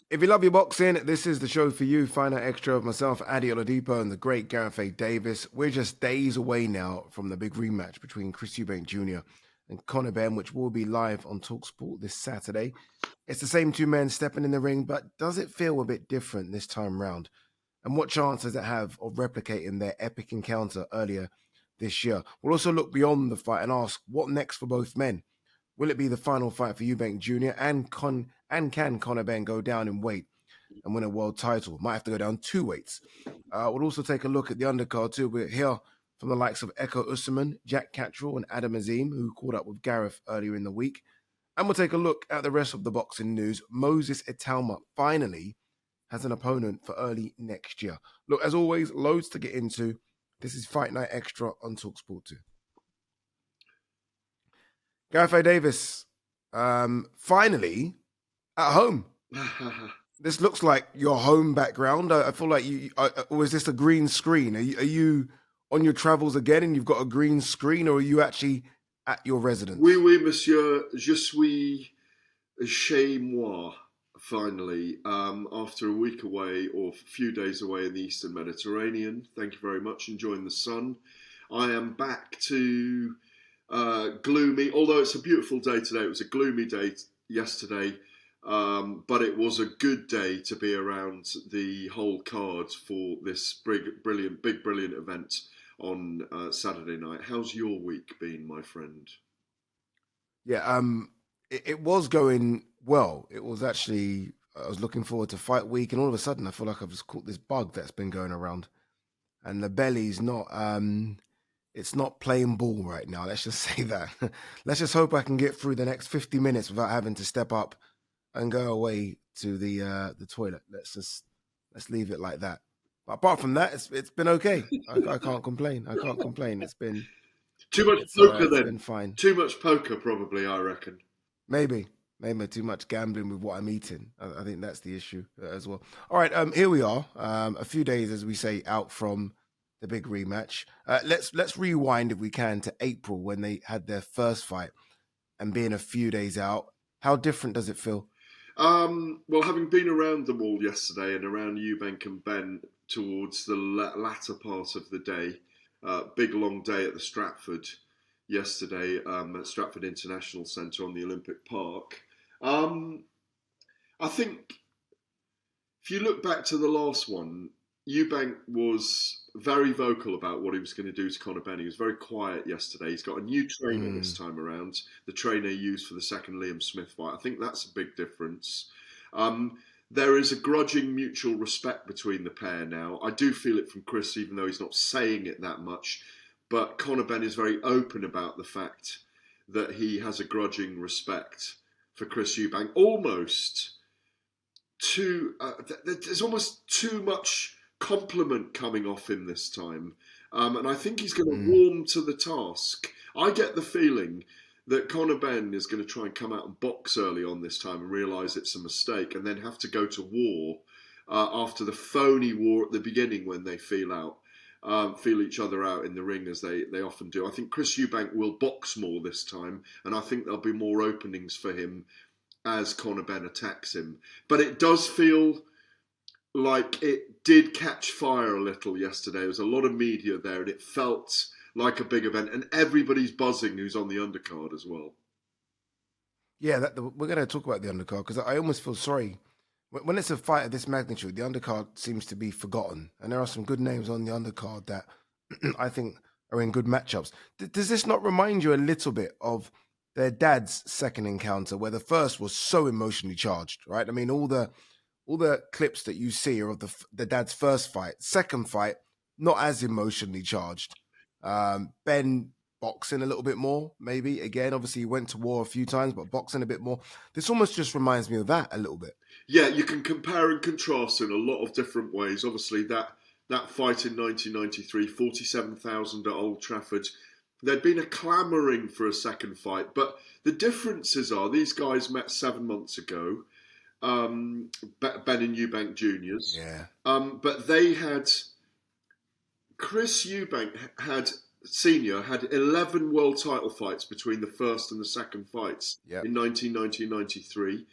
If you love your boxing, this is the show for you. Find out extra of myself, Ade Oladipo, and the great Gareth A. Davies. We're just days away now from the big rematch between Chris Eubank Jr. and Conor Benn, which will be live on talkSPORT this Saturday. It's the same two men stepping in the ring, but does it feel a bit different this time round? And what chance does it have of replicating their epic encounter earlier this year? We'll also look beyond the fight and ask what next for both men. Will it be the final fight for Eubank Jr. and can Conor Benn go down in weight and win a world title? Might have to go down 2 weights. We'll also take a look at the undercard too. We're here from the likes of Echo Usman, Jack Catterall, and Adam Azim, who caught up with Gareth earlier in the week. And we'll take a look at the rest of the boxing news. Moses Itauma finally has an opponent for early next year. Look, as always, loads to get into. This is Fight Night Extra on talkSPORT 2. Gareth A. Davies, finally at home. This looks like your home background. I feel like or is this a green screen? Are you on your travels again and you've got a green screen, or are you actually at your residence? Oui, monsieur. Je suis chez moi, finally, after a week away or a few days away in the Eastern Mediterranean. Thank you very much. Enjoying the sun. I am back to gloomy, although it's a beautiful day today. It was a gloomy day yesterday. But it was a good day to be around the whole card for this brilliant event on Saturday night. How's your week been, my friend? Yeah, it was going well. It was actually, I was looking forward to fight week, and all of a sudden I feel like I've just caught this bug that's been going around, and the belly's not, it's not playing ball right now. Let's just say that. Let's just hope I can get through the next 50 minutes without having to step up and go away to the toilet. Let's leave it like that. But apart from that, it's been okay. I can't complain. I can't complain. It's been too much poker it's then. Been fine. Too much poker, probably. I reckon. Maybe too much gambling with what I'm eating. I think that's the issue as well. All right, here we are. A few days, as we say, out from the big rematch. Let's rewind if we can to April when they had their first fight, and being a few days out. How different does it feel? Well, having been around them all yesterday and around Eubank and Benn towards the latter part of the day, big long day at the Stratford yesterday at Stratford International Centre on the Olympic Park. I think if you look back to the last one, Eubank was very vocal about what he was going to do to Conor Benn. He was very quiet yesterday. He's got a new trainer this time around, the trainer he used for the second Liam Smith fight. I think that's a big difference. There is a grudging mutual respect between the pair now. I do feel it from Chris, even though he's not saying it that much. But Conor Benn is very open about the fact that he has a grudging respect for Chris Eubank. There's almost too much compliment coming off him this time. And I think he's going to warm to the task. I get the feeling that Conor Benn is going to try and come out and box early on this time and realise it's a mistake and then have to go to war after the phony war at the beginning when they feel each other out in the ring as they often do. I think Chris Eubank will box more this time, and I think there'll be more openings for him as Conor Benn attacks him. But it does feel like it did catch fire a little yesterday. There was a lot of media there, and it felt like a big event, and everybody's buzzing who's on the undercard as well. Yeah, we're going to talk about the undercard because I almost feel sorry. When it's a fight of this magnitude, the undercard seems to be forgotten. And there are some good names on the undercard that I think are in good matchups. Does this not remind you a little bit of their dad's second encounter, where the first was so emotionally charged, right? I mean, all the clips that you see are of the dad's first fight. Second fight, not as emotionally charged. Ben boxing a little bit more, maybe. Again, obviously he went to war a few times, but boxing a bit more. This almost just reminds me of that a little bit. Yeah, you can compare and contrast in a lot of different ways. Obviously, that fight in 1993, 47,000 at Old Trafford, there'd been a clamouring for a second fight. But the differences are these guys met 7 months ago, Benn and Eubank Juniors. Yeah. But they had... Chris Eubank Senior had 11 world title fights between the first and the second fights in 1990 and 93.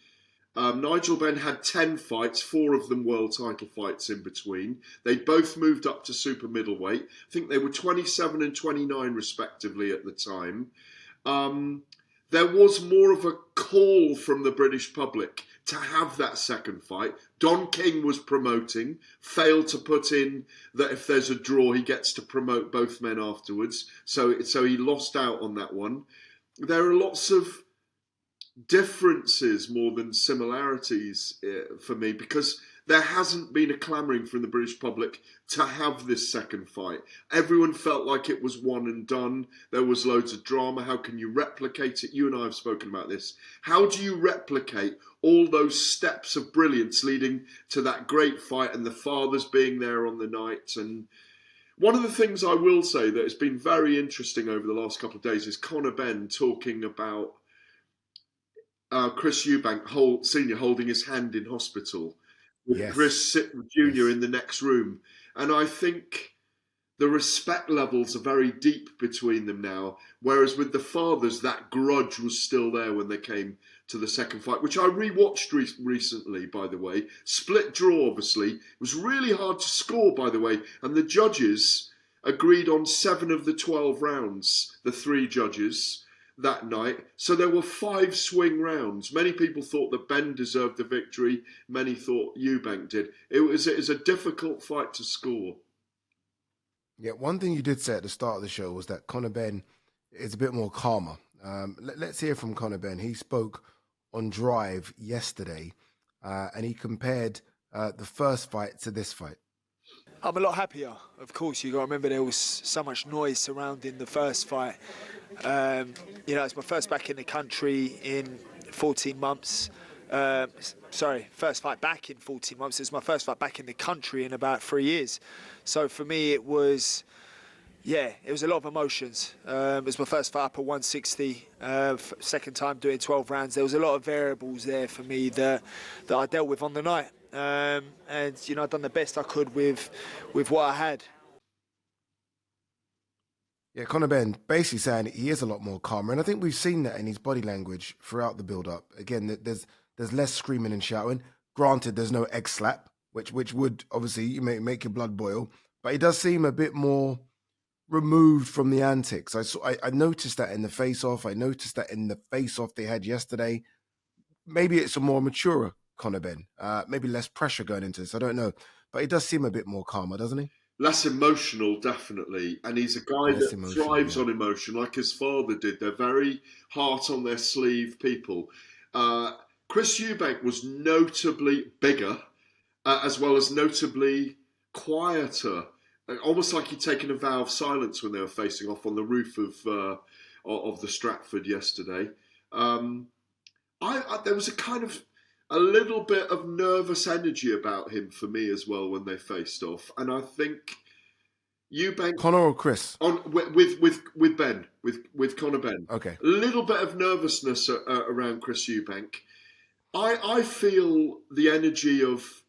Nigel Benn had 10 fights, 4 of them world title fights in between. They both moved up to super middleweight. I think they were 27 and 29 respectively at the time. There was more of a call from the British public to have that second fight. Don King was promoting, failed to put in that if there's a draw, he gets to promote both men afterwards. So he lost out on that one. There are lots of differences more than similarities for me, because there hasn't been a clamouring from the British public to have this second fight. Everyone felt like it was one and done. There was loads of drama. How can you replicate it? You and I have spoken about this. How do you replicate all those steps of brilliance leading to that great fight and the fathers being there on the night? And one of the things I will say that has been very interesting over the last couple of days is Conor Benn talking about Chris Eubank Senior holding his hand in hospital with Chris Jr. in the next room. And I think the respect levels are very deep between them now, whereas with the fathers, that grudge was still there when they came to the second fight, which I rewatched recently, by the way. Split draw, obviously. It was really hard to score, by the way, and the judges agreed on 7 of the 12 rounds, the 3 judges, that night. So there were 5 swing rounds. Many people thought that Benn deserved the victory. Many thought Eubank did. It was a difficult fight to score. Yeah, one thing you did say at the start of the show was that Conor Benn is a bit more calmer. Let's hear from Conor Benn. He spoke on Drive yesterday, and he compared the first fight to this fight. I'm a lot happier. Of course, you got to remember there was so much noise surrounding the first fight. It's my first back in the country in 14 months. First fight back in 14 months. It's my first fight back in the country in about 3 years. So for me, it was a lot of emotions. It was my first fight up at 160, second time doing 12 rounds. There was a lot of variables there for me that I dealt with on the night. I've done the best I could with what I had. Yeah, Conor Benn basically saying he is a lot more calmer, and I think we've seen that in his body language throughout the build-up. Again, there's less screaming and shouting. Granted, there's no egg slap, which would obviously make your blood boil, but he does seem a bit more removed from the antics. I noticed that in the face-off. I noticed that in the face-off they had yesterday. Maybe it's a more mature Conor Benn, maybe less pressure going into this. I don't know, but he does seem a bit more calmer, doesn't he? Less emotional, definitely. And he's a guy that thrives on emotion, like his father did. They're very heart on their sleeve people. Chris Eubank was notably bigger, as well as notably quieter. Almost like he'd taken a vow of silence when they were facing off on the roof of the Stratford yesterday. There was a little bit of nervous energy about him for me as well when they faced off, and I think Eubank, Conor or Chris, with Ben, with Conor Benn, okay, a little bit of nervousness around Chris Eubank. I feel the energy of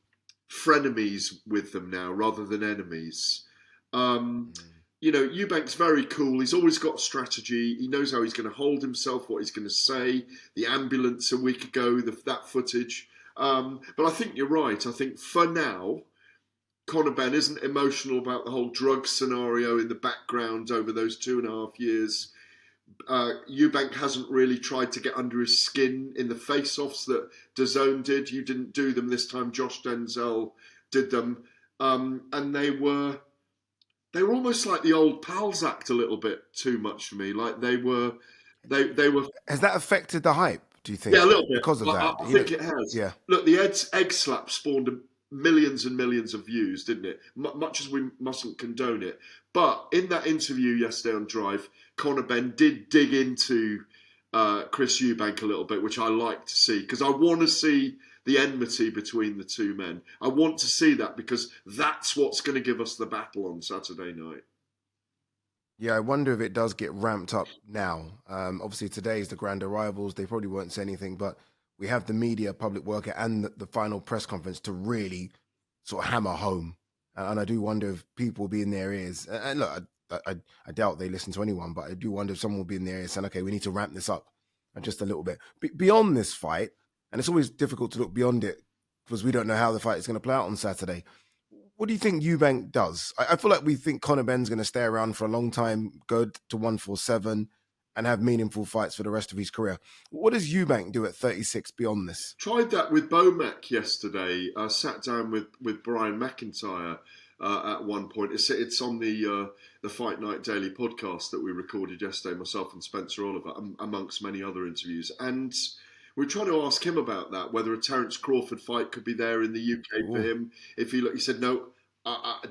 frenemies with them now rather than enemies. Eubank's very cool. He's always got strategy. He knows how he's going to hold himself, what he's going to say. The ambulance a week ago, that footage. But I think you're right. I think for now, Conor Benn isn't emotional about the whole drug scenario in the background over those 2.5 years. Eubank hasn't really tried to get under his skin in the face-offs that DAZN did. You didn't do them this time. Josh Denzel did them. And they were almost like the old pals act a little bit too much for me. Like they were. Has that affected the hype, do you think? Yeah, a little bit. Because of that. I think it has. Yeah. Look, the egg slap spawned millions and millions of views, didn't it? Much as we mustn't condone it. But in that interview yesterday on Drive, Conor Benn did dig into Chris Eubank a little bit, which I like to see, because I want to see the enmity between the two men. I want to see that, because that's what's going to give us the battle on Saturday night. Yeah, I wonder if it does get ramped up now. Obviously, today is the grand arrivals. They probably won't say anything, but we have the media, public worker, and the final press conference to really sort of hammer home. And I do wonder if people will be in their ears. And look, I doubt they listen to anyone, but I do wonder if someone will be in their ears saying, okay, we need to ramp this up just a little bit. Beyond this fight, and it's always difficult to look beyond it because we don't know how the fight is going to play out on Saturday. What do you think Eubank does? I feel like we think Conor Benn's going to stay around for a long time, go to 147, and have meaningful fights for the rest of his career. What does Eubank do at 36 beyond this? Tried that with Bomac yesterday. Sat down with Brian McIntyre at one point. It's on the Fight Night Daily podcast that we recorded yesterday, myself and Spencer Oliver, amongst many other interviews. And we're trying to ask him about that, whether a Terence Crawford fight could be there in the UK for him. If he said, no,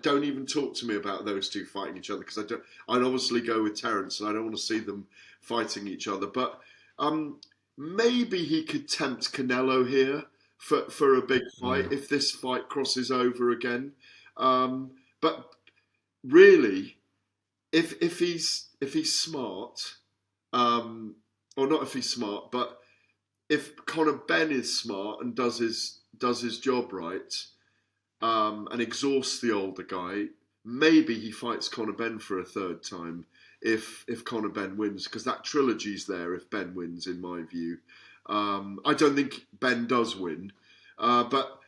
don't even talk to me about those two fighting each other, because I'd obviously go with Terence and I don't want to see them fighting each other. But maybe he could tempt Canelo here for a big fight if this fight crosses over again. But really, if he's smart, or not if he's smart, but if Conor Benn is smart and does his job right, and exhausts the older guy, maybe he fights Conor Benn for a third time if Conor Benn wins, because that trilogy's there if Benn wins, in my view. I don't think Benn does win, but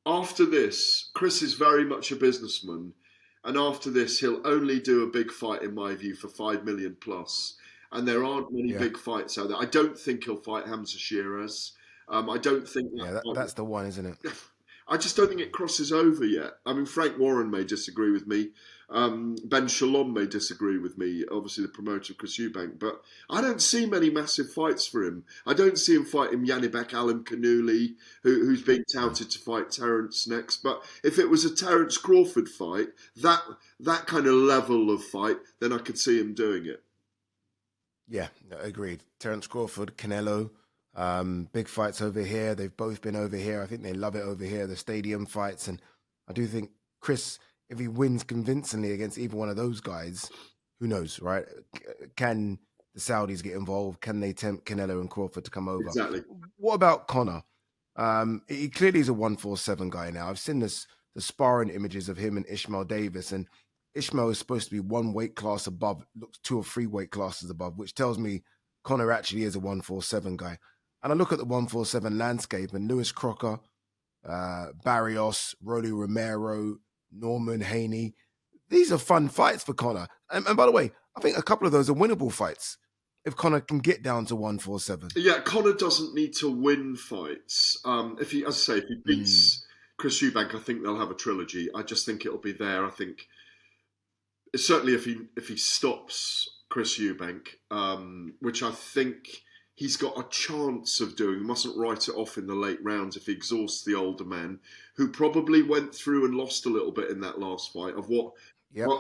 after this, Chris is very much a businessman, and after this, he'll only do a big fight, in my view, for 5 million plus. And there aren't many big fights out there. I don't think he'll fight Hamza Sheeraz. I don't think... that's the one, isn't it? I just don't think it crosses over yet. I mean, Frank Warren may disagree with me. Ben Shalom may disagree with me, obviously the promoter of Chris Eubank, but I don't see many massive fights for him. I don't see him fighting Yanibek Alam Kanuli, who's being touted to fight Terence next. But if it was a Terence Crawford fight, that kind of level of fight, then I could see him doing it. Yeah, agreed. Terence Crawford, Canelo, big fights over here. They've both been over here. I think they love it over here, the stadium fights. And I do think Chris, if he wins convincingly against either one of those guys, who knows, right? Can the Saudis get involved? Can they tempt Canelo and Crawford to come over? Exactly. What about Conor? He clearly is a 147 guy now. I've seen the sparring images of him and Ishmael Davis, and Ishmael is supposed to be one weight class above, looks 2 or 3 weight classes above, which tells me Conor actually is a 147 guy. And I look at the 147 landscape, and Lewis Crocker, Barrios, Rolly Romero, Norman Haney, these are fun fights for Conor. And by the way, I think a couple of those are winnable fights if Conor can get down to 147. Yeah, Conor doesn't need to win fights. If he beats Chris Eubank, I think they'll have a trilogy. I just think it'll be there. I think certainly if he stops Chris Eubank, which I think he's got a chance of doing. He mustn't write it off in the late rounds if he exhausts the older man, who probably went through and lost a little bit in that last fight of what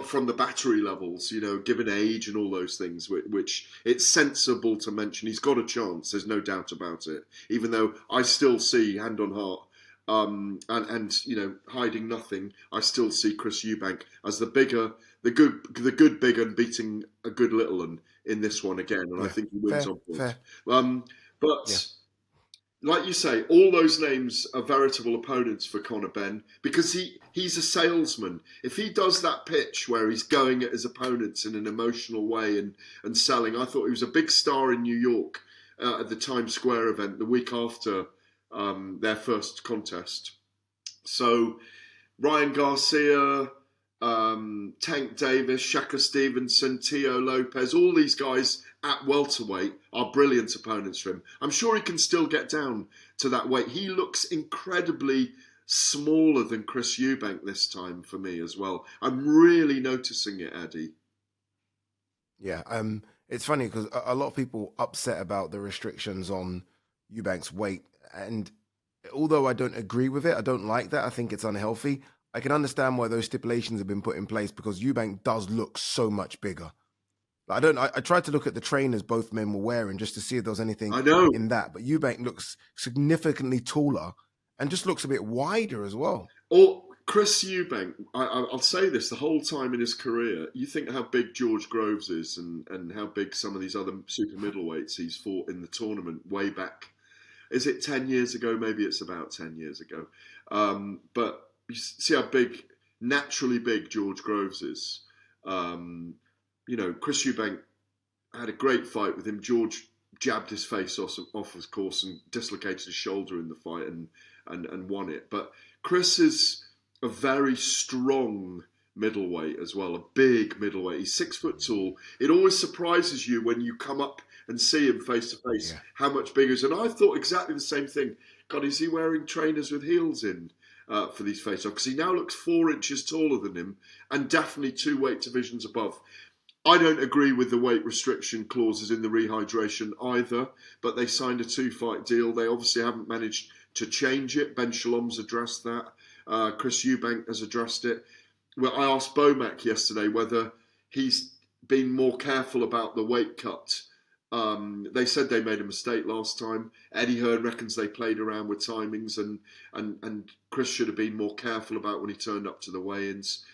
from the battery levels, given age and all those things, which it's sensible to mention. He's got a chance, there's no doubt about it, even though I still see, hand on heart, and hiding nothing, I still see Chris Eubank as the good big and beating a good little one in this one again, and I think he wins on points. But like you say, all those names are veritable opponents for Conor Benn, because he's a salesman. If he does that pitch where he's going at his opponents in an emotional way and selling, I thought he was a big star in New York at the Times Square event the week after their first contest. So Ryan Garcia, Tank Davis, Shaka Stevenson, Tio Lopez, all these guys at welterweight are brilliant opponents for him. I'm sure he can still get down to that weight. He looks incredibly smaller than Chris Eubank this time for me as well. I'm really noticing it, Eddie. Yeah, it's funny because a lot of people upset about the restrictions on Eubank's weight, and although I don't agree with it, I don't like that. I think it's unhealthy. I can understand why those stipulations have been put in place, because Eubank does look so much bigger. I tried to look at the trainers both men were wearing just to see if there was anything in that, but Eubank looks significantly taller and just looks a bit wider as well. Or Chris Eubank, I'll say this, the whole time in his career, you think how big George Groves is and how big some of these other super middleweights he's fought in the tournament way back. Is it 10 years ago? Maybe it's about 10 years ago. But you see how naturally big George Groves is. Chris Eubank had a great fight with him. George jabbed his face off, of course, and dislocated his shoulder in the fight and won it. But Chris is a very strong middleweight as well, a big middleweight. He's 6 foot tall. It always surprises you when you come up and see him face to face how much bigger he is. And I thought exactly the same thing. God, is he wearing trainers with heels in for these face-offs? Because he now looks 4 inches taller than him and definitely 2 weight divisions above. I don't agree with the weight restriction clauses in the rehydration either, but they signed a 2-fight deal. They obviously haven't managed to change it. Ben Shalom's addressed that. Chris Eubank has addressed it. Well, I asked Bomac yesterday whether he's been more careful about the weight cut. They said they made a mistake last time. Eddie Hearn reckons they played around with timings, and Chris should have been more careful about when he turned up to the weigh-ins.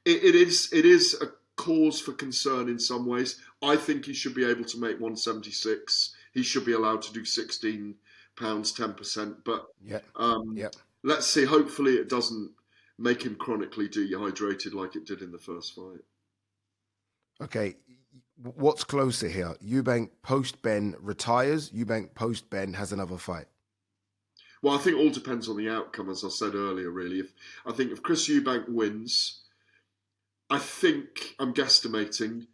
It is a cause for concern in some ways. I think he should be able to make 176. He should be allowed to do 16 pounds, 10%. But let's see. Hopefully, it doesn't make him chronically dehydrated like it did in the first fight. Okay. What's closer here? Eubank post-Ben retires. Eubank post-Ben has another fight. Well, I think it all depends on the outcome, as I said earlier, really. I think if Chris Eubank wins, I think I'm guesstimating,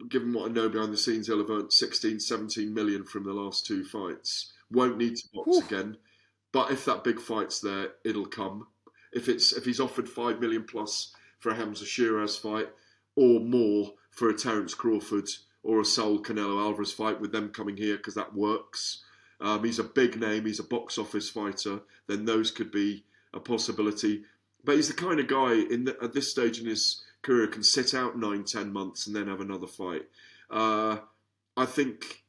given what I know behind the scenes, he'll have earned 16, 17 million from the last 2 fights. Won't need to box again. But if that big fight's there, it'll come. If he's offered 5 million plus for a Hamza Shiraz fight, or more for a Terence Crawford or a Saul Canelo Alvarez fight, with them coming here, because that works. He's a big name, he's a box office fighter, then those could be a possibility. But he's the kind of guy at this stage in his career can sit out 9-10 months and then have another fight. I think,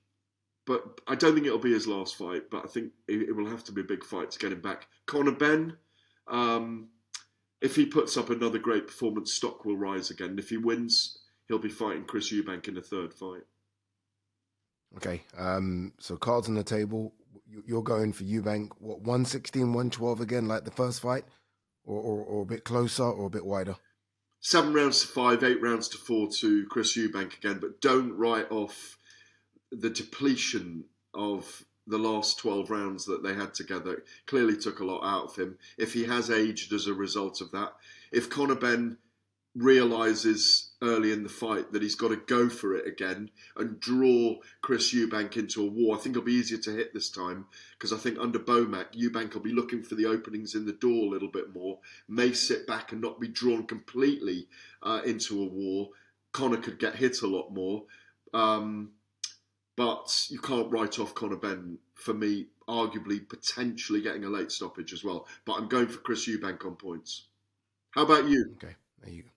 but I don't think it'll be his last fight, but I think it will have to be a big fight to get him back. Conor Benn, if he puts up another great performance, stock will rise again. If he wins, he'll be fighting Chris Eubank in the 3rd fight. Okay, so cards on the table. You're going for Eubank, what, 116, 112 again, like the first fight? Or a bit closer or a bit wider? 7 rounds to 5, 8 rounds to 4 to Chris Eubank again, but don't write off the depletion of the last 12 rounds that they had together. It clearly took a lot out of him. If he has aged as a result of that, if Conor Benn realises early in the fight that he's got to go for it again and draw Chris Eubank into a war, I think it'll be easier to hit this time, because I think under Bomac, Eubank will be looking for the openings in the door a little bit more, may sit back and not be drawn completely into a war. Conor could get hit a lot more, but you can't write off Conor Benn, for me, arguably potentially getting a late stoppage as well. But I'm going for Chris Eubank on points. How about you? Okay, there you go.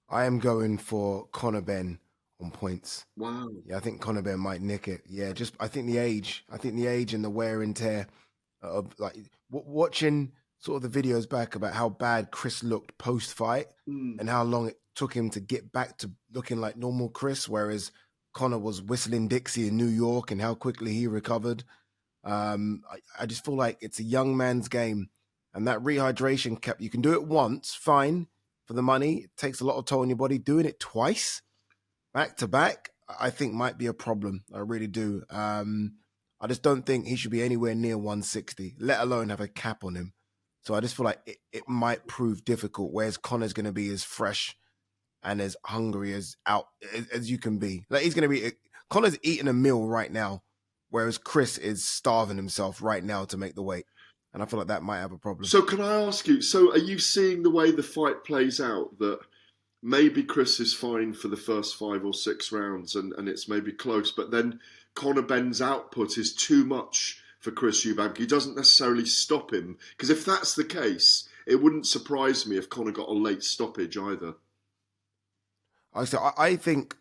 I am going for Conor Benn on points. Wow. Yeah, I think Conor Benn might nick it. Yeah, I think the age and the wear and tear of, like, watching sort of the videos back about how bad Chris looked post-fight and how long it took him to get back to looking like normal Chris, whereas Conor was whistling Dixie in New York, and how quickly he recovered. I just feel like it's a young man's game, and that rehydration cap, you can do it once, fine, for the money. It takes a lot of toll on your body. Doing it twice, back to back, I think might be a problem. I really do. I just don't think he should be anywhere near 160, let alone have a cap on him. So I just feel like it might prove difficult, whereas Conor's going to be as fresh and as hungry as you can be. Like, Conor's eating a meal right now, whereas Chris is starving himself right now to make the weight. And I feel like that might have a problem. So can I ask you, are you seeing the way the fight plays out, that maybe Chris is fine for the first 5 or 6 rounds and it's maybe close, but then Conor Benn's output is too much for Chris Eubank? He doesn't necessarily stop him. Because if that's the case, it wouldn't surprise me if Conor got a late stoppage either. I think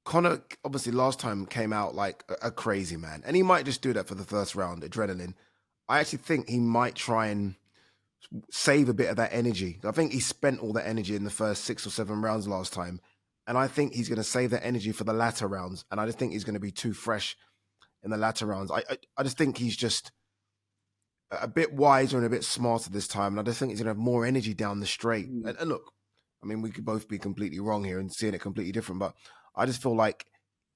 Conor, obviously last time, came out like a crazy man. And he might just do that for the first round, adrenaline. I actually think he might try and save a bit of that energy. I think he spent all that energy in the first 6 or 7 rounds last time. And I think he's going to save that energy for the latter rounds. And I just think he's going to be too fresh in the latter rounds. I just think he's just a bit wiser and a bit smarter this time. And I just think he's going to have more energy down the straight. And look, I mean, we could both be completely wrong here and seeing it completely different. But I just feel like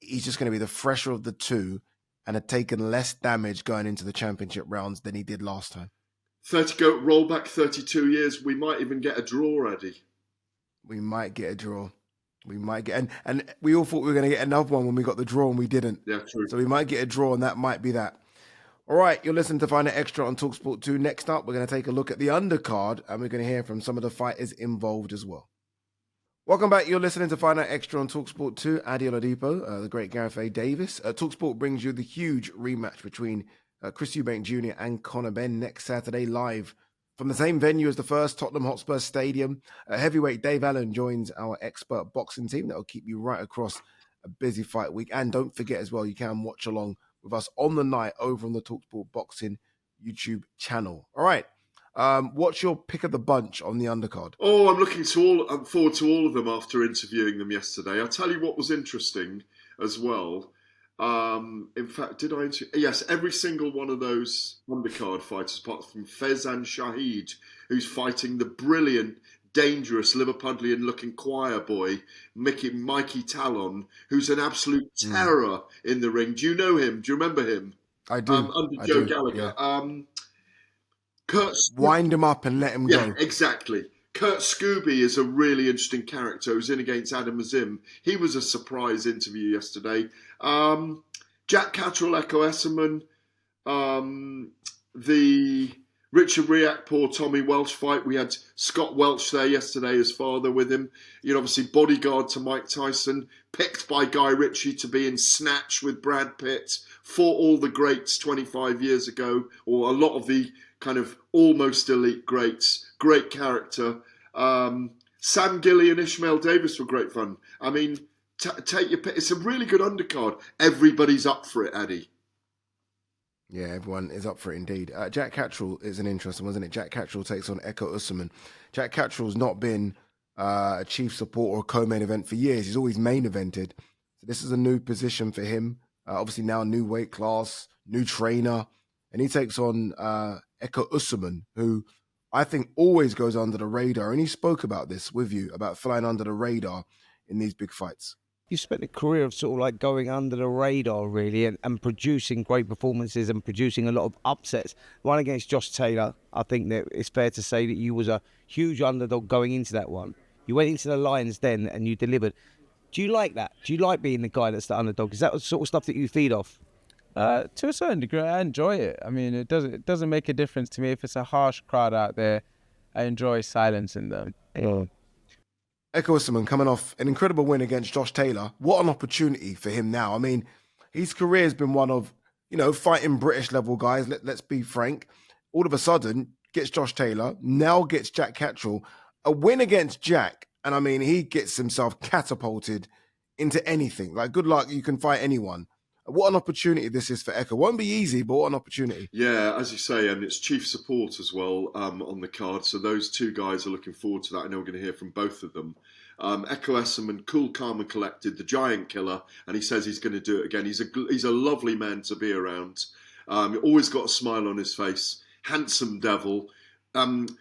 he's just going to be the fresher of the two and had taken less damage going into the championship rounds than he did last time. 30 roll back 32 years. We might even get a draw, Eddie. We might get a draw. We might get, and we all thought we were going to get another one when we got the draw and we didn't. Yeah, true. So we might get a draw and that might be that. All right, you're listening to Find It Extra on talkSPORT 2. Next up, we're going to take a look at the undercard and we're going to hear from some of the fighters involved as well. Welcome back. You're listening to Find Out Extra on talkSPORT 2. Ade Oladipo, the great Gareth A. Davies. talkSPORT brings you the huge rematch between Chris Eubank Jr. and Conor Benn next Saturday live from the same venue as the first, Tottenham Hotspur Stadium. Heavyweight Dave Allen joins our expert boxing team that will keep you right across a busy fight week. And don't forget as well, you can watch along with us on the night over on the talkSPORT Boxing YouTube channel. All right. What's your pick of the bunch on the undercard? Oh, I'm forward to all of them after interviewing them yesterday. I'll tell you what was interesting as well. In fact, did I interview? Yes, every single one of those undercard fighters, apart from Faizan Shahid, who's fighting the brilliant, dangerous Liverpudlian-looking choir boy, Mikey Talon, who's an absolute terror in the ring. Do you know him? Do you remember him? I do. Under Joe Gallagher. Yeah. Wind him up and let him go. Yeah, exactly. Kurt Scooby is a really interesting character who's in against Adam Azim. He was a surprise interview yesterday. Jack Catterall, Echo Esserman, the Richard Riakporhe, Tommy Welsh fight. We had Scott Welch there yesterday, his father with him. Obviously bodyguard to Mike Tyson, picked by Guy Ritchie to be in Snatch with Brad Pitt, fought all the greats 25 years ago, or a lot of the kind of almost elite greats. Great character. Sam Gilly and Ishmael Davis were great fun. I mean, take your pick. It's a really good undercard. Everybody's up for it, Addy. Yeah, everyone is up for it indeed. Jack Catterall is an interesting one, isn't it? Jack Catterall takes on Echo Usman. Jack Catterall's not been a chief support or a co-main event for years. He's always main evented. So this is a new position for him. Obviously now new weight class, new trainer. And he takes on Echo Usman, who I think always goes under the radar. And he spoke about this with you, about flying under the radar in these big fights. You spent a career of sort of like going under the radar, really, and producing great performances and producing a lot of upsets. One against Josh Taylor, I think that it's fair to say that you was a huge underdog going into that one. You went into the Lions Den and you delivered. Do you like that? Do you like being the guy that's the underdog? Is that the sort of stuff that you feed off? To a certain degree, I enjoy it. I mean, it doesn't make a difference to me if it's a harsh crowd out there. I enjoy silencing them. Yeah. Echo Usman coming off an incredible win against Josh Taylor. What an opportunity for him now. I mean, his career has been one of, fighting British level guys. Let's be frank. All of a sudden, gets Josh Taylor, now gets Jack Catterall. A win against Jack, and I mean, he gets himself catapulted into anything. Like, good luck, you can fight anyone. What an opportunity this is for Echo. Won't be easy, but what an opportunity. Yeah, as you say, and it's chief support as well on the card. So those two guys are looking forward to that. I know we're going to hear from both of them. Echo Esserman, cool, calm and collected, the giant killer, and he says he's going to do it again. He's a lovely man to be around. Always got a smile on his face. Handsome devil.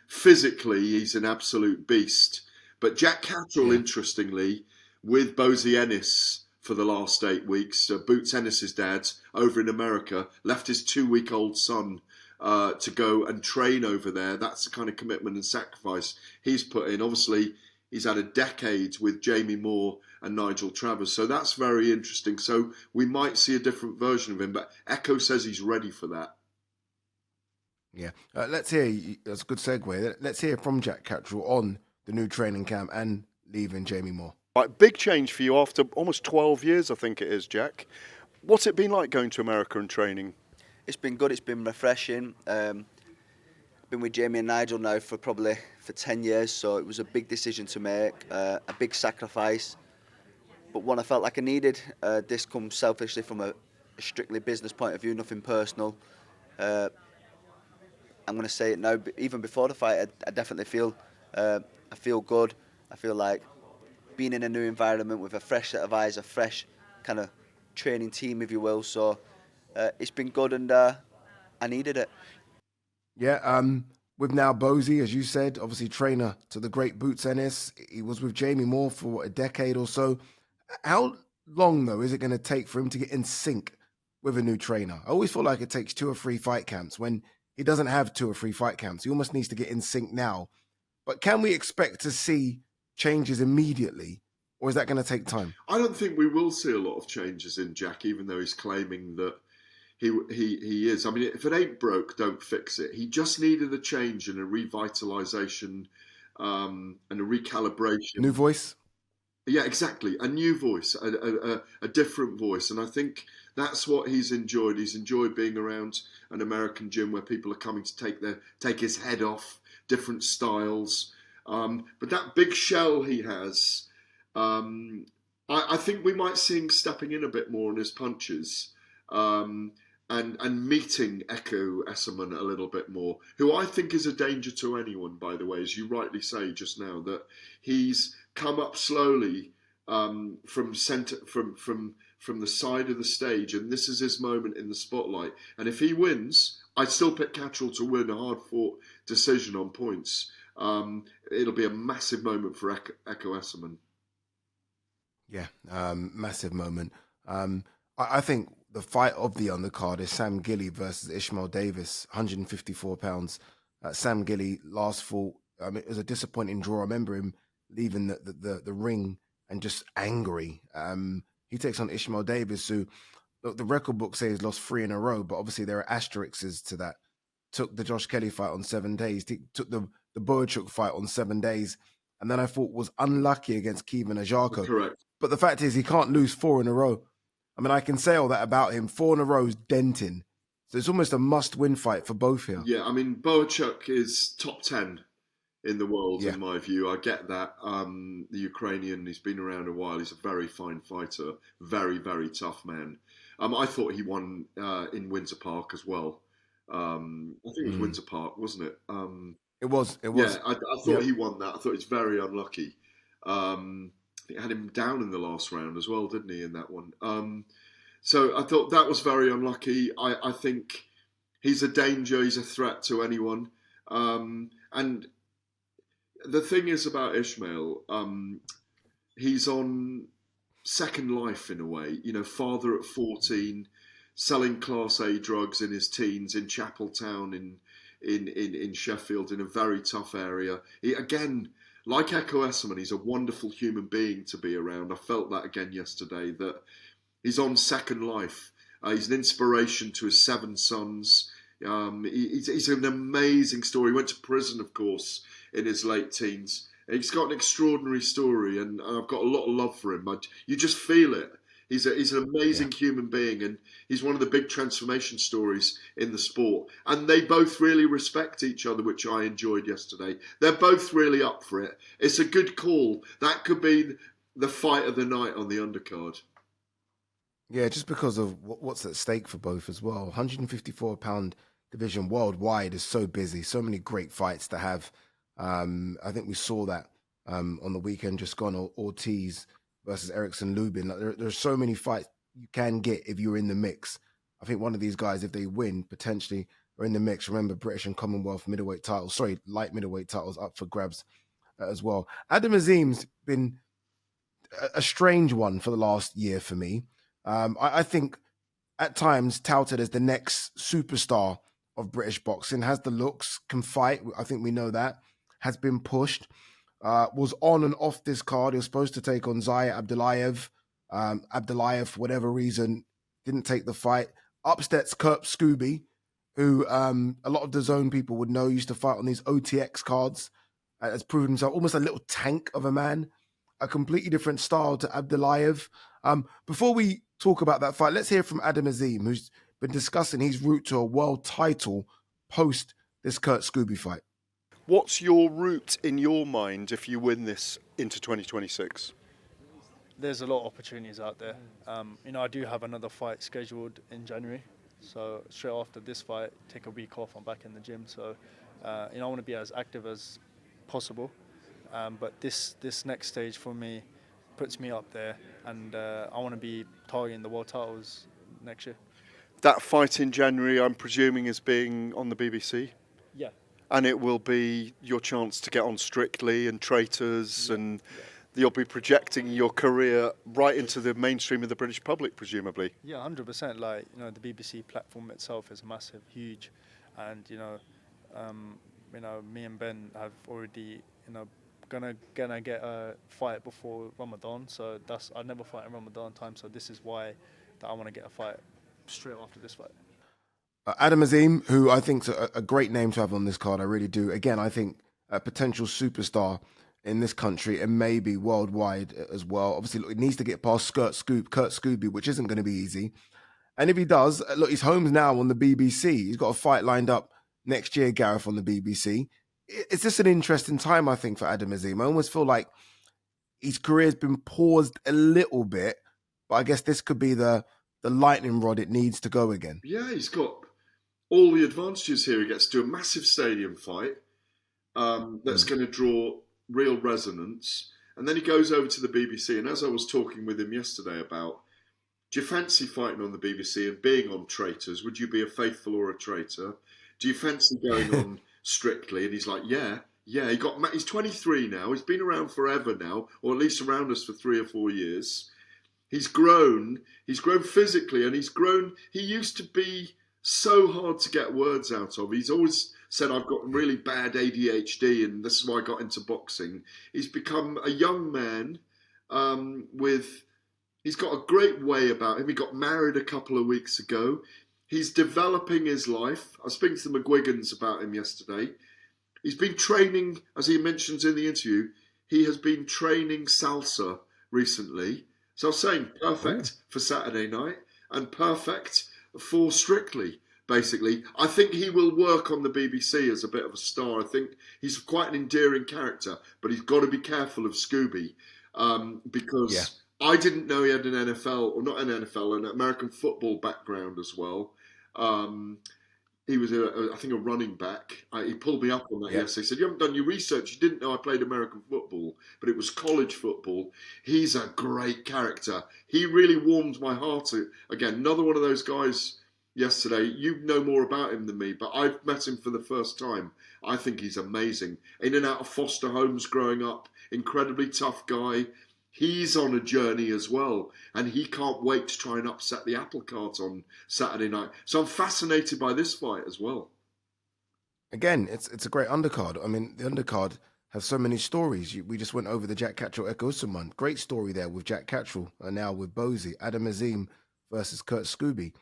Physically, he's an absolute beast. But Jack Catterall, interestingly, with Bosie Ennis for the last 8 weeks. Boots Ennis's dad over in America left his 2-week-old son to go and train over there. That's the kind of commitment and sacrifice he's put in. Obviously, he's had a decade with Jamie Moore and Nigel Travers, so that's very interesting. So we might see a different version of him, but Echo says he's ready for that. Yeah, let's hear, that's a good segue. Let's hear from Jack Catterall on the new training camp and leaving Jamie Moore. Right, big change for you after almost 12 years, I think it is, Jack. What's it been like going to America and training? It's been good. It's been refreshing. Been with Jamie and Nigel now for 10 years, so it was a big decision to make, a big sacrifice, but one I felt like I needed. This comes selfishly from a strictly business point of view, nothing personal. I'm going to say it now, but even before the fight, I definitely feel good. I feel like being in a new environment with a fresh set of eyes, a fresh kind of training team, if you will. So it's been good, and I needed it. Yeah, with now Bosie, as you said, obviously trainer to the great Boots Ennis. He was with Jamie Moore for a decade or so. How long, though, is it going to take for him to get in sync with a new trainer? I always feel like it takes 2 or 3 fight camps. When he doesn't have 2 or 3 fight camps, he almost needs to get in sync now. But can we expect to see changes immediately, or is that going to take time? I don't think we will see a lot of changes in Jack, even though he's claiming that he is. I mean, if it ain't broke, don't fix it. He just needed a change and a revitalization and a recalibration. New voice? Yeah, exactly. A new voice, a different voice. And I think that's what he's enjoyed. He's enjoyed being around an American gym where people are coming to take his head off, different styles. But that big shell he has, I think we might see him stepping in a bit more on his punches. And meeting Echo Esserman a little bit more, who I think is a danger to anyone, by the way, as you rightly say just now, that he's come up slowly from the side of the stage, and this is his moment in the spotlight. And if he wins, I'd still pick Catterall to win a hard-fought decision on points. It'll be a massive moment for Echo Esserman. Yeah, massive moment. I think the fight of the undercard is Sam Gilly versus Ishmael Davies, 154 pounds. Sam Gilly last fought, it was a disappointing draw. I remember him leaving the ring and just angry. He takes on Ishmael Davies, who, look, the record book says he's lost 3 in a row, but obviously there are asterisks to that. Took the Josh Kelly fight on 7 days, took the Boachuk fight on 7 days, and then I thought was unlucky against Kevin Ajarko. Correct. But the fact is he can't lose 4 in a row. I mean, I can say all that about him. 4 in a row is denting. So it's almost a must-win fight for both here. Yeah, I mean, Boachuk is top 10 in the world, in my view. I get that. The Ukrainian, he's been around a while. He's a very fine fighter. Very, very tough man. I thought he won in Windsor Park as well. I think it was Windsor Park, wasn't it? It was. Yeah, I thought he won that. I thought it's very unlucky. I think it had him down in the last round as well, didn't he, in that one? So I thought that was very unlucky. I think he's a danger. He's a threat to anyone. And the thing is about Ishmael, he's on second life in a way. You know, father at 14, selling Class A drugs in his teens in Chapeltown in Sheffield, in a very tough area. He, again, like Echo Esserman, he's a wonderful human being to be around. I felt that again yesterday, that he's on second life. He's an inspiration to his 7 sons. He's an amazing story. He went to prison, of course, in his late teens. He's got an extraordinary story, and I've got a lot of love for him. You just feel it. He's an amazing human being, and he's one of the big transformation stories in the sport. And they both really respect each other, which I enjoyed yesterday. They're both really up for it. It's a good call. That could be the fight of the night on the undercard. Yeah, just because of what's at stake for both as well. 154-pound division worldwide is so busy. So many great fights to have. I think we saw that on the weekend just gone, Ortiz versus Erickson Lubin. Like, there's so many fights you can get if you're in the mix. I think one of these guys, if they win, potentially are in the mix. Remember, British and Commonwealth light middleweight titles up for grabs as well. Adam Azim's been a strange one for the last year for me. I think at times touted as the next superstar of British boxing, has the looks, can fight. I think we know that. Has been pushed. Was on and off this card. He was supposed to take on Zaya Abdullayev. Abdullayev, for whatever reason, didn't take the fight. Upsteps Kurt Scooby, who a lot of the zone people would know used to fight on these OTX cards. Has proven himself almost a little tank of a man. A completely different style to Abdullayev. Before we talk about that fight, let's hear from Adam Azim, who's been discussing his route to a world title post this Kurt Scooby fight. What's your route in your mind if you win this into 2026? There's a lot of opportunities out there. I do have another fight scheduled in January. So straight after this fight, take a week off, I'm back in the gym. So, I want to be as active as possible. But this next stage for me puts me up there, and I want to be targeting the world titles next year. That fight in January, I'm presuming, is being on the BBC? Yeah. And it will be your chance to get on Strictly and Traitors and you'll be projecting your career right into the mainstream of the British public, presumably. Yeah, 100%. Like, the BBC platform itself is massive, huge, and me and Ben have already, gonna get a fight before Ramadan. So I never fight in Ramadan time. So this is why that I want to get a fight straight after this fight. Adam Azim, who I think's a great name to have on this card, I really do. Again, I think a potential superstar in this country and maybe worldwide as well. Obviously, look, it needs to get past Kurt Scooby, which isn't going to be easy. And if he does, look, he's home now on the BBC. He's got a fight lined up next year, Gareth, on the BBC. It's just an interesting time, I think, for Adam Azim. I almost feel like his career's been paused a little bit, but I guess this could be the lightning rod it needs to go again. Yeah, he's got all the advantages here. He gets to do a massive stadium fight that's going to draw real resonance. And then he goes over to the BBC. And as I was talking with him yesterday about, do you fancy fighting on the BBC and being on Traitors? Would you be a faithful or a traitor? Do you fancy going on Strictly? And he's like, yeah. He's 23 now. He's been around forever now, or at least around us for 3 or 4 years. He's grown physically, and he used to be so hard to get words out of. He's always said, I've got really bad ADHD, and this is why I got into boxing. He's become a young man he's got a great way about him. He got married a couple of weeks ago. He's developing his life. I was speaking to the McGuigans about him yesterday. He's been training, as he mentions in the interview, he has been training salsa recently. So I was saying perfect for Saturday night and perfect for Strictly, basically. I think he will work on the BBC as a bit of a star. I think he's quite an endearing character, but he's got to be careful of Scooby because I didn't know he had an an American football background as well. He was, I think, a running back. He pulled me up on that yesterday. He said, you haven't done your research. You didn't know I played American football, but it was college football. He's a great character. He really warmed my heart. Again, another one of those guys yesterday. You know more about him than me, but I've met him for the first time. I think he's amazing. In and out of foster homes growing up. Incredibly tough guy. He's on a journey as well, and he can't wait to try and upset the apple cart on Saturday night. So I'm fascinated by this fight as well. Again, it's a great undercard. I mean, the undercard has so many stories. We just went over the Jack Cattrall Echo Usman. Great story there with Jack Cattrall, and now with Bozy. Adam Azim versus Kurt Scooby.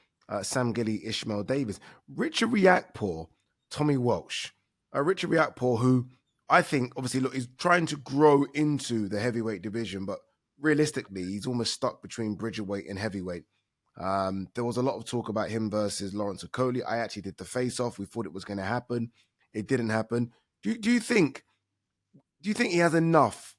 Sam Gilly, Ishmael Davies. Richard Riakporhe, Tommy Walsh. Richard Riakporhe, who I think, obviously, look, he's trying to grow into the heavyweight division, but realistically, he's almost stuck between bridgerweight and heavyweight. There was a lot of talk about him versus Lawrence Okoli. I actually did the face-off. We thought it was going to happen. It didn't happen. Do you think he has enough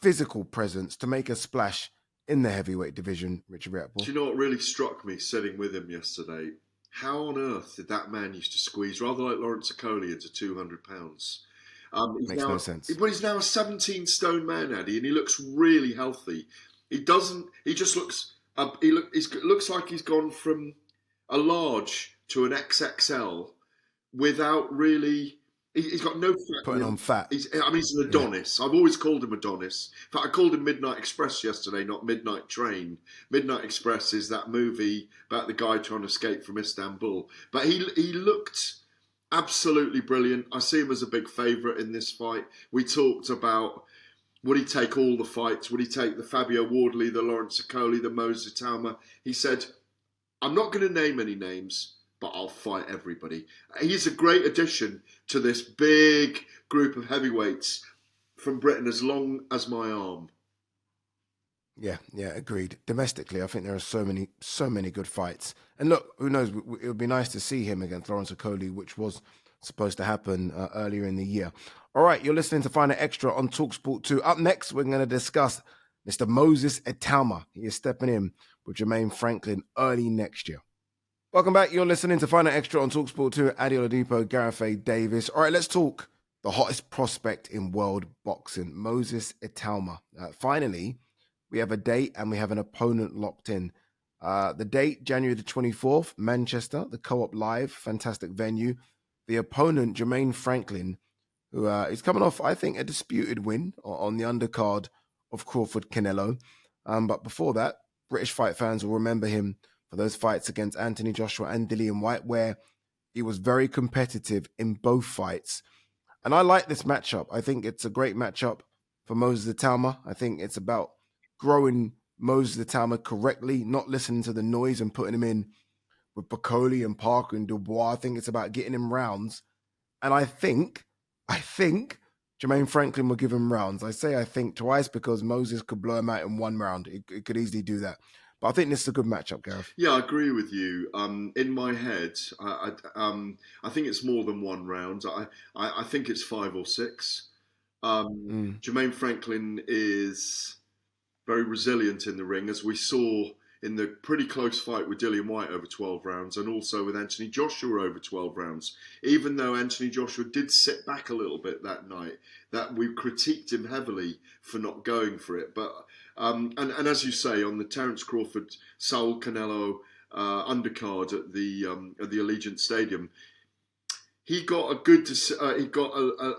physical presence to make a splash in the heavyweight division, Richard Riakporhe? Do you know what really struck me sitting with him yesterday? How on earth did that man used to squeeze, rather like Lawrence Okoli, into 200 pounds? Makes no sense. But he's now a 17-stone man, Addy, and he looks really healthy. He just looks. He looks like he's gone from a large to an XXL without really. He's got no fat. Putting on fat. He's an Adonis. Yeah. I've always called him Adonis. In fact, I called him Midnight Express yesterday, not Midnight Train. Midnight Express is that movie about the guy trying to escape from Istanbul. But he looked absolutely brilliant. I see him as a big favourite in this fight. We talked about, would he take all the fights? Would he take the Fabio Wardley, the Lawrence Okoli, the Moses Itauma? He said, I'm not going to name any names, but I'll fight everybody. He's a great addition to this big group of heavyweights from Britain as long as my arm. Yeah, agreed. Domestically, I think there are so many good fights. And look, who knows? It would be nice to see him against Lawrence Okoli, which was supposed to happen earlier in the year. All right, you're listening to Find It Extra on talkSPORT 2. Up next, we're going to discuss Mr. Moses Itauma. He is stepping in with Jermaine Franklin early next year. Welcome back. You're listening to Find It Extra on talkSPORT 2. Ade Oladipo, Gareth A. Davies. All right, let's talk the hottest prospect in world boxing, Moses Itauma. Finally, we have a date and we have an opponent locked in. The date, January the 24th, Manchester, the Co-op Live, fantastic venue. The opponent, Jermaine Franklin, who is coming off, I think, a disputed win on the undercard of Crawford Canelo. But before that, British fight fans will remember him for those fights against Anthony Joshua and Dillian Whyte, where he was very competitive in both fights. And I like this matchup. I think it's a great matchup for Moses Itauma. I think it's about growing Moses Itauma correctly, not listening to the noise and putting him in with Bacoli and Parker and Dubois. I think it's about getting him rounds. And I think Jermaine Franklin will give him rounds. I say I think twice because Moses could blow him out in one round. It could easily do that. But I think this is a good matchup, Gareth. Yeah, I agree with you. In my head, I think it's more than one round. I think it's 5 or 6. Jermaine Franklin is very resilient in the ring, as we saw in the pretty close fight with Dillian Whyte over 12 rounds, and also with Anthony Joshua over 12 rounds. Even though Anthony Joshua did sit back a little bit that night, that we critiqued him heavily for not going for it. But and as you say, on the Terence Crawford Saul Canelo undercard at the Allegiant Stadium, he got a good, he got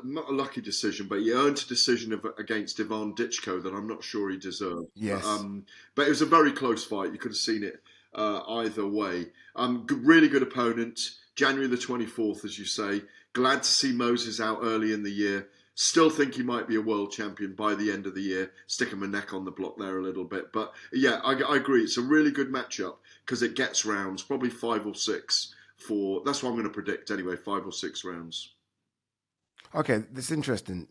not a lucky decision, but he earned a decision against Ivan Ditchko that I'm not sure he deserved. Yes. But it was a very close fight. You could have seen it either way. Really good opponent. January the 24th, as you say. Glad to see Moses out early in the year. Still think he might be a world champion by the end of the year. Sticking my neck on the block there a little bit. But yeah, I agree. It's a really good matchup because it gets rounds, probably 5 or 6. That's what I'm going to predict anyway, 5 or 6 rounds. Okay, that's interesting.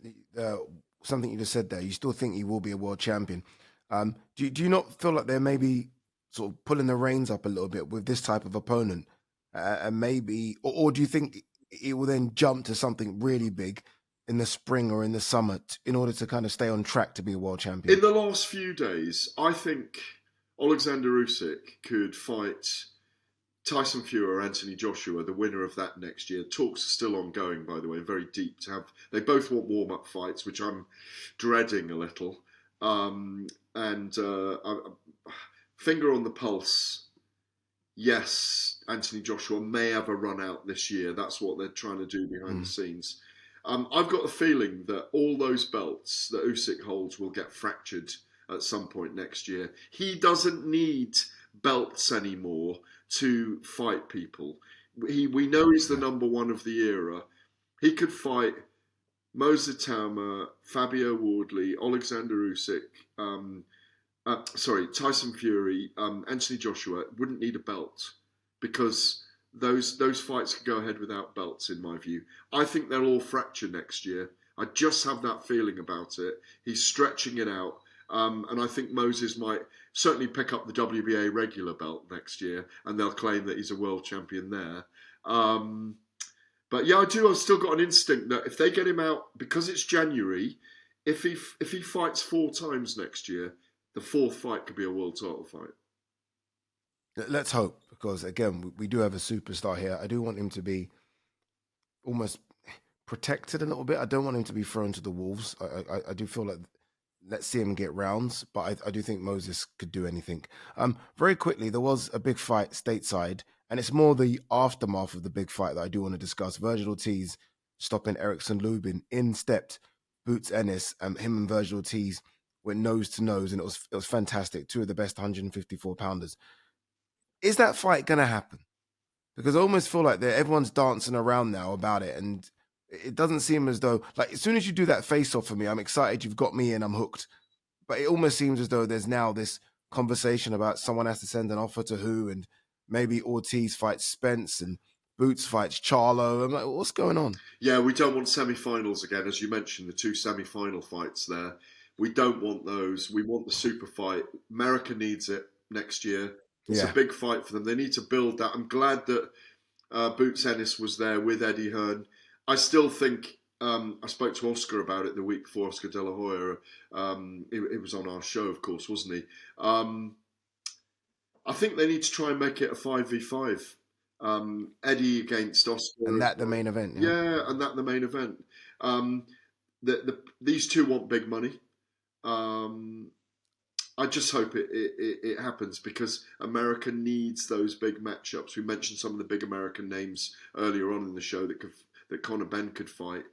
Something you just said there. You still think he will be a world champion. Do you not feel like they're maybe sort of pulling the reins up a little bit with this type of opponent? And maybe, or do you think he will then jump to something really big in the spring or in the summer in order to kind of stay on track to be a world champion? In the last few days, I think Alexander Usyk could fight Tyson Fury or Anthony Joshua, the winner of that next year. Talks are still ongoing, by the way, very deep to have. They both want warm-up fights, which I'm dreading a little. Finger on the pulse. Yes, Anthony Joshua may have a run out this year. That's what they're trying to do behind the scenes. I've got a feeling that all those belts that Usyk holds will get fractured at some point next year. He doesn't need belts anymore to fight people. We know he's the number one of the era. He could fight Moses Itauma, Fabio Wardley, Alexander Usyk, Tyson Fury, Anthony Joshua. Wouldn't need a belt because those fights could go ahead without belts, in my view. I think they'll all fracture next year. I just have that feeling about it. He's stretching it out. And I think Moses might certainly pick up the WBA regular belt next year, and they'll claim that he's a world champion there. But yeah, I've still got an instinct that if they get him out, because it's January, if he fights 4 times next year, the 4th fight could be a world title fight. Let's hope, because again, we do have a superstar here. I do want him to be almost protected a little bit. I don't want him to be thrown to the wolves. I do feel like let's see him get rounds, but I do think Moses could do anything. Very quickly, there was a big fight stateside, and it's more the aftermath of the big fight that I do want to discuss. Virgil Ortiz stopping Erickson Lubin. In stepped Boots Ennis, him and Virgil Ortiz went nose to nose, and it was fantastic. 2 of the best 154 pounders. Is that fight going to happen? Because I almost feel like everyone's dancing around now about it, and it doesn't seem as though, like, as soon as you do that face-off for me, I'm excited, you've got me in, I'm hooked. But it almost seems as though there's now this conversation about someone has to send an offer to who, and maybe Ortiz fights Spence and Boots fights Charlo. I'm like, what's going on? Yeah, we don't want semi-finals again, as you mentioned, the 2 semi-final fights there. We don't want those. We want the super fight. America needs it next year. It's a big fight for them. They need to build that. I'm glad that Boots Ennis was there with Eddie Hearn. I still think, I spoke to Oscar about it the week before, Oscar De La Hoya. It was on our show, of course, wasn't he? I think they need to try and make it a 5v5. Eddie against Oscar. And that the main event. Yeah, and that the main event. These two want big money. I just hope it happens because America needs those big matchups. We mentioned some of the big American names earlier on in the show that Conor Benn could fight.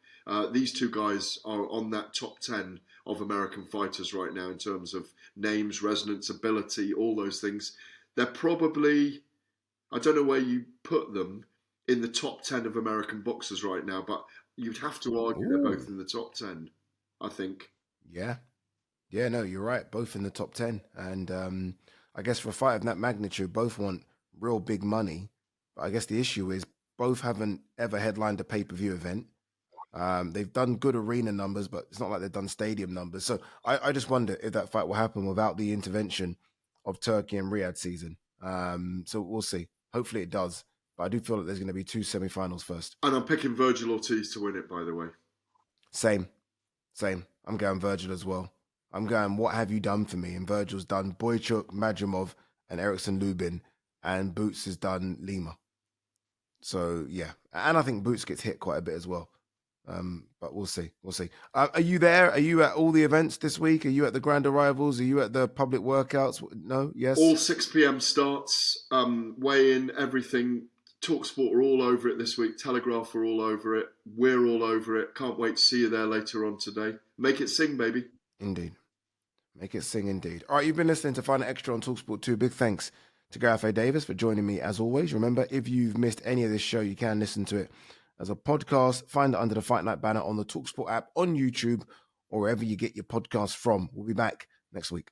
These two guys are on that top 10 of American fighters right now in terms of names, resonance, ability, all those things. They're probably, I don't know where you put them in the top 10 of American boxers right now, but you'd have to argue they're both in the top 10, I think. Yeah. Yeah, no, you're right. Both in the top 10. And I guess for a fight of that magnitude, both want real big money. But I guess the issue is both haven't ever headlined a pay-per-view event. They've done good arena numbers, but it's not like they've done stadium numbers. So I just wonder if that fight will happen without the intervention of Turkey and Riyadh season. So we'll see. Hopefully it does. But I do feel that there's going to be two semi-finals first. And I'm picking Virgil Ortiz to win it, by the way. Same. I'm going Virgil as well. I'm going, what have you done for me? And Virgil's done Boychuk, Majimov, and Erickson Lubin. And Boots has done Lima. So, yeah. And I think Boots gets hit quite a bit as well. But we'll see. Are you there? Are you at all the events this week? Are you at the grand arrivals? Are you at the public workouts? No? Yes? All 6 p.m. starts, weigh-in, everything. talkSPORT are all over it this week. Telegraph are all over it. We're all over it. Can't wait to see you there later on today. Make it sing, baby. Indeed. Make it sing indeed. All right, you've been listening to Find It Extra on talkSPORT 2. Big thanks to Gareth A. Davies for joining me as always. Remember, if you've missed any of this show, you can listen to it as a podcast. Find it under the Fight Night banner on the talkSPORT app, on YouTube, or wherever you get your podcasts from. We'll be back next week.